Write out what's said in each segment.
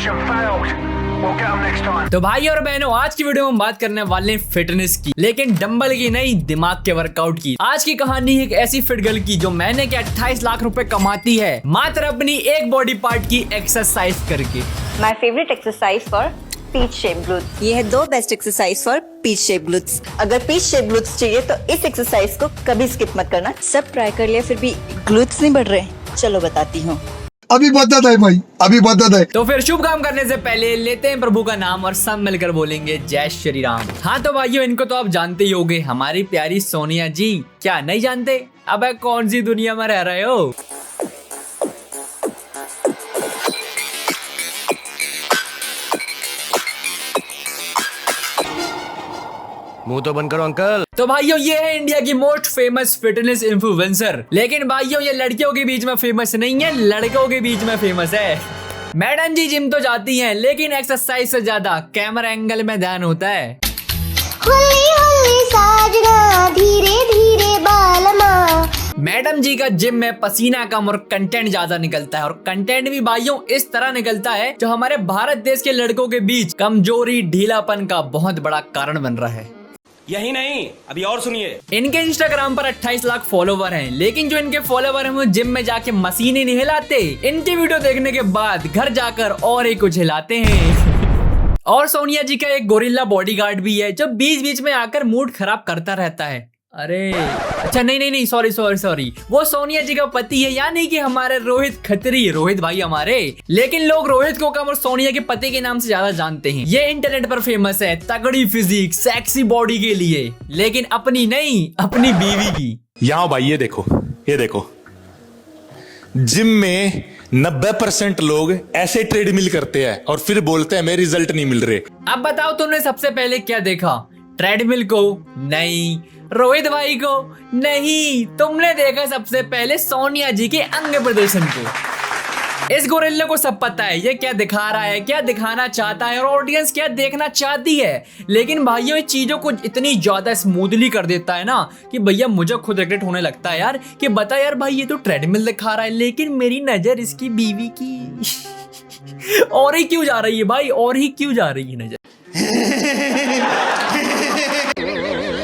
Mission failed. We'll get 'em next time. तो भाई और बहनों, आज की वीडियो में हम बात करने वाले हैं फिटनेस की, लेकिन डंबल की नहीं, दिमाग के वर्कआउट की। आज की कहानी है एक ऐसी फिट गर्ल की जो महीने के 28 लाख रुपए कमाती है मात्र अपनी एक बॉडी पार्ट की एक्सरसाइज करके। My favorite exercise for peach shape glutes. ये है 2 best exercise for peach shape glutes. अगर पीच शेप ग्लूट्स चाहिए तो इस एक्सरसाइज को कभी स्किप मत करना। सब ट्राई कर लिया फिर भी ग्लूट्स नहीं बढ़ रहे, चलो बताती हूँ। अभी बदत है भाई, अभी बदत है। तो फिर शुभ काम करने से पहले लेते हैं प्रभु का नाम और सब मिलकर बोलेंगे जय श्री राम। हाँ तो भाइयों, इनको तो आप जानते ही होंगे, हमारी प्यारी सोनिया जी। क्या नहीं जानते? अबे कौन सी दुनिया में रह रहे हो? मुंह तो बंद करो अंकल। तो भाइयों, ये है इंडिया की मोस्ट फेमस फिटनेस इन्फ्लुएंसर। लेकिन भाइयों, ये लड़कियों के बीच में फेमस नहीं है, लड़कों के बीच में फेमस है। मैडम जी जिम तो जाती हैं, लेकिन एक्सरसाइज से ज्यादा कैमरा एंगल में ध्यान होता है। हुल्ली हुल्ली साजना, धीरे धीरे बालमा। मैडम जी का जिम में पसीना कम और कंटेंट ज्यादा निकलता है, और कंटेंट भी भाइयों इस तरह निकलता है जो हमारे भारत देश के लड़कों के बीच कमजोरी, ढीलापन का बहुत बड़ा कारण बन रहा है। यही नहीं, अभी और सुनिए। इनके इंस्टाग्राम पर 28 लाख फॉलोवर हैं, लेकिन जो इनके फॉलोवर हैं वो जिम में जाके मशीनें नहीं हिलाते। इनकी वीडियो देखने के बाद घर जाकर और ही कुछ हिलाते हैं। और सोनिया जी का एक गोरिल्ला बॉडीगार्ड भी है जो बीच बीच में आकर मूड खराब करता रहता है। अरे अच्छा, नहीं, सॉरी, वो सोनिया जी का पति है, यानी कि हमारे रोहित खत्री, रोहित भाई हमारे। लेकिन लोग रोहित को कम और सोनिया के पति के नाम से ज्यादा जानते हैं। ये इंटरनेट पर फेमस है तगड़ी फिजिक, सेक्सी बॉडी के लिए, लेकिन अपनी नहीं, अपनी बीवी की। यहाँ भाई ये देखो जिम में 90% लोग ऐसे ट्रेडमिल करते हैं और फिर बोलते हैं मेरे रिजल्ट नहीं मिल रहे। अब बताओ तुमने सबसे पहले क्या देखा? ट्रेडमिल को? नहीं। रोहित भाई को? नहीं। तुमने देखा सबसे पहले सोनिया जी के अंग प्रदर्शन को। इस गोरिल्ले को सब पता है ये क्या दिखा रहा है, क्या दिखाना चाहता है और ऑडियंस क्या देखना चाहती है। लेकिन भाइयों, ये चीजों को इतनी ज्यादा स्मूथली कर देता है ना कि भैया मुझे खुद रिग्रेट होने लगता है यार, कि बता यार भाई, ये तो ट्रेडमिल दिखा रहा है लेकिन मेरी नजर इसकी बीवी की और ही क्यों जा रही है भाई, और ही क्यों जा रही है नजर।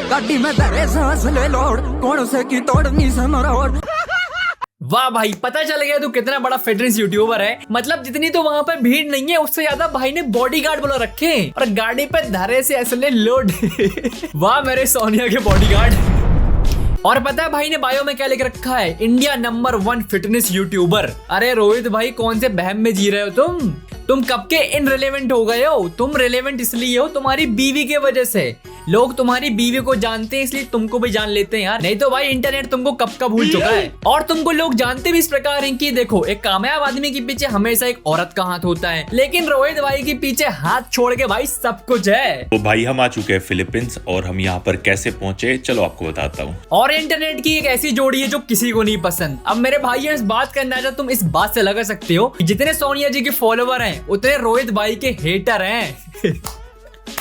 गाड़ी में तेरे सांस ले लोड, कौन से की तोड़नी से मरोड़। वाह भाई, पता चल गया तू कितना बड़ा फिटनेस यूट्यूबर है। मतलब जितनी तो वहाँ पर भीड़ नहीं है, उससे ज्यादा भाई ने बॉडीगार्ड बोला रखे और गाड़ी पे धरे से असले लोड। वाह मेरे सोनिया के बॉडीगार्ड। और पता है भाई ने बायो में क्या लिख रखा है? India number 1 fitness YouTuber. अरे रोहित भाई, कौन से बहम में जी रहे हो तुम कब के इनरिलेवेंट हो गए हो? तुम रिलेवेंट इसलिए हो तुम्हारी बीवी के वजह से। लोग तुम्हारी बीवी को जानते हैं इसलिए तुमको भी जान लेते हैं यार, नहीं तो भाई इंटरनेट तुमको कब का भूल चुका है। और तुमको लोग जानते भी इस प्रकार हैं कि देखो, एक कामयाब आदमी के पीछे हमेशा एक औरत का हाथ होता है, लेकिन रोहित भाई के पीछे हाथ छोड़ के भाई सब कुछ है। तो भाई हम आ चुके हैं फिलीपींस, और हम यहाँ पर कैसे पहुंचे चलो आपको बताता हूँ। और इंटरनेट की एक ऐसी जोड़ी है जो किसी को नहीं पसंद। अब मेरे भाई, इस बात का अंदाजा तुम इस बात से लगा सकते हो, जितने सोनिया जी के फॉलोवर हैं उतने रोहित भाई के हेटर हैं।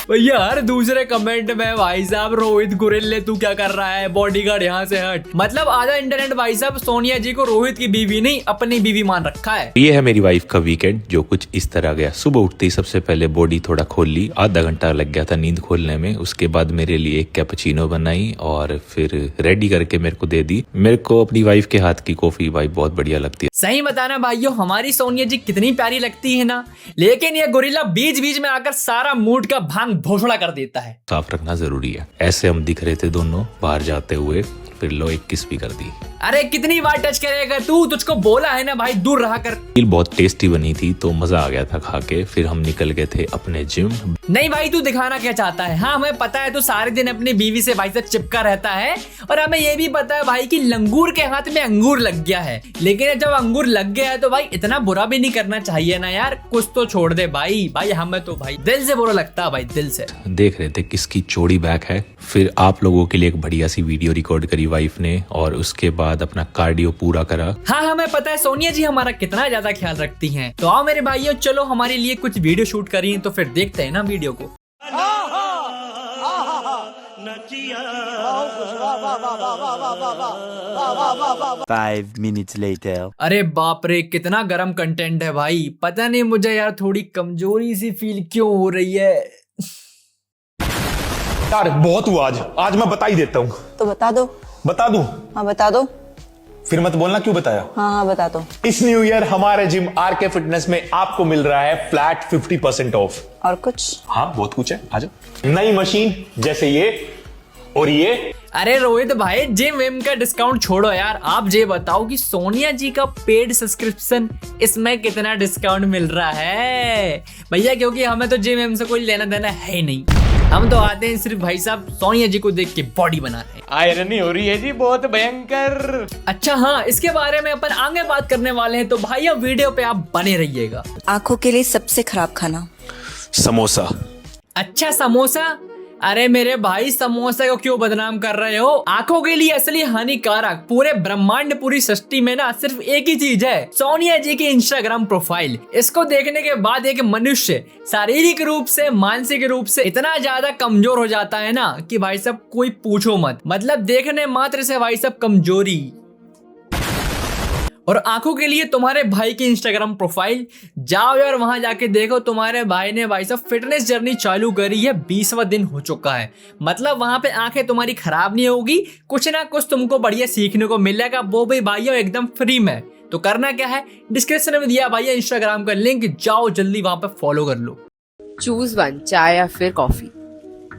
भैया हर दूसरे कमेंट में भाई साहब रोहित गोरिल्ले तू क्या कर रहा है, बॉडीगार्ड यहाँ से हट। मतलब आधा इंटरनेट भाई साहब सोनिया जी को रोहित की बीवी नहीं, अपनी बीवी मान रखा है। ये है मेरी वाइफ का वीकेंड, जो कुछ इस तरह गया। सुबह उठते ही सबसे पहले बॉडी थोड़ा खोल ली, आधा घंटा लग गया था नींद खोलने में। उसके बाद मेरे लिए एक कैपुचिनो बनाई और फिर रेडी करके मेरे को दे दी। मेरे को अपनी वाइफ के हाथ की कॉफी भाई बहुत बढ़िया लगती है। सही बताना भाइयों, हमारी सोनिया जी कितनी प्यारी लगती है ना, लेकिन ये गोरिल्ला बीच बीच में आकर सारा मूड का भांग भोसड़ा कर देता है। साफ रखना जरूरी है। ऐसे हम दिख रहे थे दोनों बाहर जाते हुए, फिर लो एक किस भी कर दी। अरे कितनी बार टच करेगा तू, तुझको बोला है ना भाई दूर रहा कर। बहुत टेस्टी बनी थी तो मजा आ गया था खा के। फिर हम निकल गए थे अपने जिम। नहीं भाई, तू दिखाना क्या चाहता है? हाँ हमें पता है तू सारे दिन अपनी बीवी से भाई से चिपका रहता है, और हमें ये भी पता है भाई कि लंगूर के हाथ में अंगूर लग गया है। लेकिन जब अंगूर लग गया है तो भाई इतना बुरा भी नहीं करना चाहिए ना यार, कुछ तो छोड़ दे भाई। भाई हमें तो भाई दिल से बुरा लगता है भाई, दिल से। देख रहे थे किसकी चौड़ी बैक है। फिर आप लोगों के लिए एक बढ़िया सी वीडियो रिकॉर्ड करी वाइफ ने, और उसके बाद अपना कार्डियो पूरा करा। हाँ हमें पता है सोनिया जी हमारा कितना ज्यादा ख्याल रखती हैं। तो आओ मेरे भाइयों, चलो हमारे लिए कुछ वीडियो शूट करिए, तो फिर देखते हैं ना वीडियो को। 5 minutes later. अरे बाप रे, कितना गरम कंटेंट है भाई। पता नहीं मुझे यार थोड़ी कमजोरी सी फील क्यों हो रही है। यार बहुत हुआ आज मैं बता ही देता हूँ। तो बता दो। बता दूं? हाँ बता दो। फिर मत बोलना क्यों बताया। हाँ बता दो। इस न्यू ईयर हमारे जिम आरके फिटनेस में आपको मिल रहा है फ्लैट 50% ऑफ। और कुछ? हाँ बहुत कुछ है, आ जाओ। नई मशीन जैसे ये और ये। अरे रोहित भाई, जिम विम का डिस्काउंट छोड़ो यार, आप ये बताओ कि सोनिया जी का पेड सब्सक्रिप्शन इसमें कितना डिस्काउंट मिल रहा है भैया, क्योंकि हमें तो जिम विम से कोई लेना देना है ही नहीं। हम तो आते हैं सिर्फ भाई साहब सोनिया जी को देख के बॉडी बनाने। आयरनी हो रही है जी, बहुत भयंकर। अच्छा हाँ, इसके बारे में अपन आगे बात करने वाले हैं, तो भाई अब वीडियो पे आप बने रहिएगा। आंखों के लिए सबसे खराब खाना समोसा। अच्छा समोसा? अरे मेरे भाई, समोसे को क्यों बदनाम कर रहे हो? आंखों के लिए असली हानिकारक पूरे ब्रह्मांड पूरी सृष्टि में ना सिर्फ एक ही चीज है, सोनिया जी की इंस्टाग्राम प्रोफाइल। इसको देखने के बाद एक मनुष्य शारीरिक रूप से मानसिक रूप से इतना ज्यादा कमजोर हो जाता है ना कि भाई साहब कोई पूछो मत। मतलब देखने मात्र से भाई साहब कमजोरी। और आंखों के लिए तुम्हारे भाई की इंस्टाग्राम प्रोफाइल जाओ यार, वहां जाके देखो तुम्हारे भाई ने भाई साहब फिटनेस जर्नी चालू करी है, 20वां दिन हो चुका है। मतलब वहां पे आंखें तुम्हारी खराब नहीं होगी, कुछ ना कुछ तुमको बढ़िया सीखने को मिलेगा, वो भी भाइयों एकदम फ्री में। तो करना क्या है, डिस्क्रिप्शन में दिया भाई इंस्टाग्राम का लिंक, जाओ जल्दी वहां पे फॉलो कर लो। चूज वन, चाय या फिर कॉफी?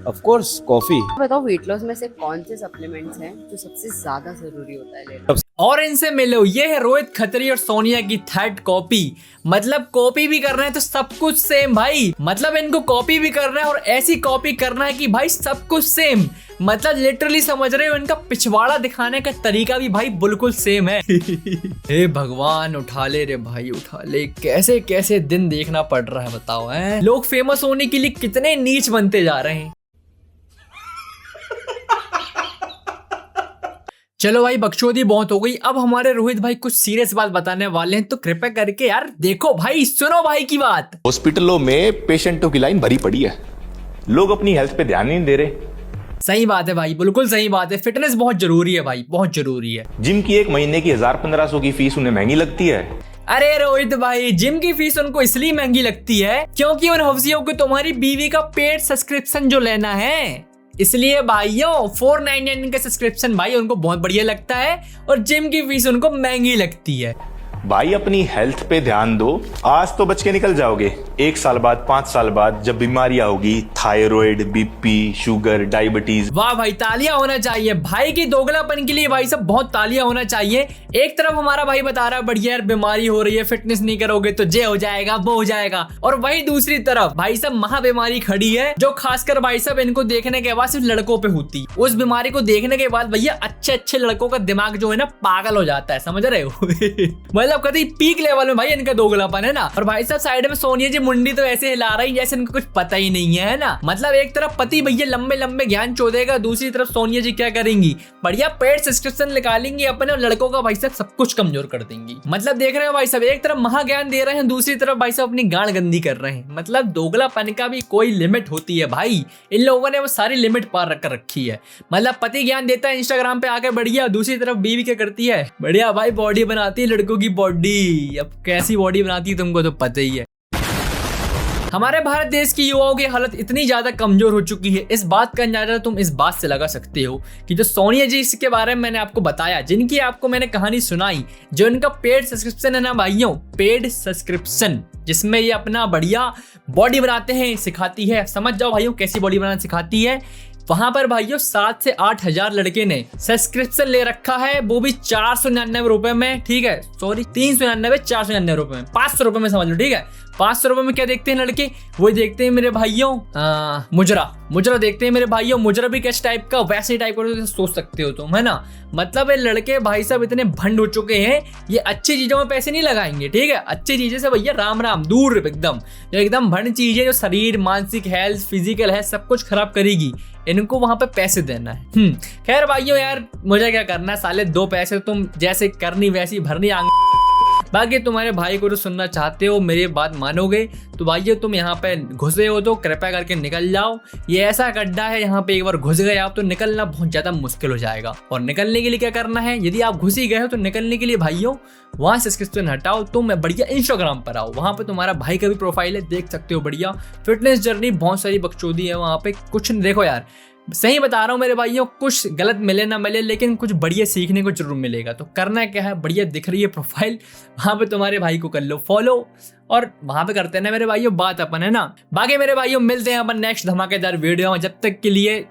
Of course, coffee. बताओ वेट लॉस में से कौन से सप्लीमेंट्स हैं जो सबसे ज्यादा जरूरी होता है लेना? और इनसे मिलो, ये है रोहित खत्री और सोनिया की थर्ड कॉपी। मतलब कॉपी भी करना है तो सब कुछ सेम भाई। मतलब इनको कॉपी भी करना है और ऐसी कॉपी करना है कि भाई सब कुछ सेम। मतलब लिटरली समझ रहे हो, इनका पिछवाड़ा दिखाने का तरीका भी भाई बिल्कुल सेम है। हे भगवान, उठा ले रे भाई उठा ले, कैसे कैसे दिन देखना पड़ रहा है बताओ। हैं लोग फेमस होने के लिए कितने नीच बनते जा रहे हैं। चलो भाई, बकचोदी बहुत हो गई। अब हमारे रोहित भाई कुछ सीरियस बात बताने वाले हैं, तो कृपया करके यार देखो भाई, सुनो भाई की बात। हॉस्पिटलों में पेशेंटों की लाइन भरी पड़ी है, लोग अपनी हेल्थ पे ध्यान नहीं दे रहे। सही बात है भाई, बिल्कुल सही बात है। फिटनेस बहुत जरूरी है भाई, बहुत जरूरी है। जिम की एक महीने की 1000-1500 की फीस उन्हें महंगी लगती है। अरे रोहित भाई, जिम की फीस उनको इसलिए महंगी लगती है क्योंकि उन हफ्सियों को तुम्हारी बीवी का पेड सब्सक्रिप्शन जो लेना है, इसलिए भाइयों 499 का सब्सक्रिप्शन भाई उनको बहुत बढ़िया लगता है और जिम की फीस उनको महंगी लगती है। भाई अपनी हेल्थ पे ध्यान दो, आज तो बच के निकल जाओगे, 1 साल बाद 5 साल बाद जब बीमारियां होगी, थायराइड, बीपी, शुगर, डायबिटीज। वाह भाई, तालियां होना चाहिए भाई की दोगलापन के लिए, भाई सब बहुत तालियां होना चाहिए। एक तरफ हमारा भाई बता रहा है बढ़िया यार बीमारी हो रही है, फिटनेस नहीं करोगे तो जे हो जाएगा वो हो जाएगा, और वही दूसरी तरफ भाई सब महा बीमारी खड़ी है जो खासकर भाई सब इनको देखने के बाद सिर्फ लड़कों पे होती। उस बीमारी को देखने के बाद भैया अच्छे अच्छे लड़कों का दिमाग जो है ना पागल हो जाता है, समझ रहे हो। मतलब कभी पीक लेवल में भाई इनका दोगलापन है ना। और भाई साहब साइड में सोनिया जी मुंडी तो ऐसे हिला रही जैसे इनको कुछ पता ही नहीं है ना। मतलब एक तरफ पति भैया लंबे लंबे ज्ञान चोदेगा, दूसरी तरफ सोनिया जी क्या करेंगी, बढ़िया पेड सब्सक्रिप्शन निकालेंगी अपने और लड़कों का भाई साहब सब कुछ कमजोर कर देंगी। मतलब देख रहे हो भाई साहब, एक तरफ महा ज्ञान दे रहे हैं, दूसरी तरफ भाई साहब अपनी गांड गंदी कर रहे हैं। मतलब दोगलापन का भी कोई लिमिट होती है भाई, इन लोगों ने वो सारी लिमिट पार रख कर रखी है। मतलब पति ज्ञान देता है इंस्टाग्राम पे आके बढ़िया, दूसरी तरफ बीवी क्या करती है, बढ़िया भाई बॉडी बनाती है लड़कों की बॉडी। अब कैसी बॉडी बनाती है तुमको तो पता ही है। हमारे भारत देश की युवाओं की हालत इतनी ज्यादा कमजोर हो चुकी है, इस बात का अंदाजा तुम इस बात से लगा सकते हो कि जो सोनिया जी इसके बारे में मैंने आपको बताया, जिनकी आपको मैंने कहानी सुनाई, जो इनका पेड सब्सक्रिप्शन है ना भाइयों, पेड सब्सक्रिप्शन, जिसमें ये अपना बढ़िया बॉडी बनाते हैं, सिखाती है। समझ जाओ भाइयों कैसी बॉडी बनाना सिखाती है। वहां पर भाइयों 7 से 8 हजार लड़के ने सब्सक्रिप्शन ले रखा है, वो भी 499 रुपए में। ठीक है, सॉरी 399, 499 रुपए में, 500 रुपए में समझ लो। ठीक है, 500 रुपए में क्या देखते हैं लड़के, वो देखते हैं मेरे भाइयों मुजरा देखते हैं मेरे भाइयों। मुजरा भी कैसे टाइप का, वैसे टाइप का सोच सकते हो तुम, है ना। मतलब ये लड़के भाई साहब इतने भंड हो चुके हैं, ये अच्छी चीजों में पैसे नहीं लगाएंगे। ठीक है, अच्छी चीजें से भैया राम राम, दूर एकदम। जो एकदम भंड चीजें जो शरीर, मानसिक हेल्थ, फिजिकल है, सब कुछ खराब करेगी, इनको वहां पे पैसे देना है। खैर भाइयों यार, मुझे क्या करना है साले, 2 पैसे तुम जैसे करनी वैसी भरनी। बाकी तुम्हारे भाई को तो सुनना चाहते हो, मेरी बात मानोगे तो भाइयों तुम यहाँ पे घुसे हो तो कृपया करके निकल जाओ। ये ऐसा गड्ढा है, यहाँ पे एक बार घुस गए आप तो निकलना बहुत ज्यादा मुश्किल हो जाएगा। और निकलने के लिए क्या करना है, यदि आप घुस ही गए हो तो निकलने के लिए भाइयों वहां से सब्सक्रिप्शन हटाओ, तुम बढ़िया इंस्टाग्राम पर आओ, वहां पे तुम्हारा भाई का भी प्रोफाइल है, देख सकते हो बढ़िया फिटनेस जर्नी, बहुत सारी बकचोदी है वहां पे। कुछ देखो यार, सही बता रहा हूँ मेरे भाइयों, कुछ गलत मिले ना मिले लेकिन कुछ बढ़िया सीखने को जरूर मिलेगा। तो करना क्या है, बढ़िया दिख रही है प्रोफाइल, वहां पे तुम्हारे भाई को कर लो फॉलो और वहां पे करते हैं ना मेरे भाइयों बात अपन, है ना। बाकी मेरे भाइयों मिलते हैं अपन नेक्स्ट धमाकेदार वीडियो में, जब तक के लिए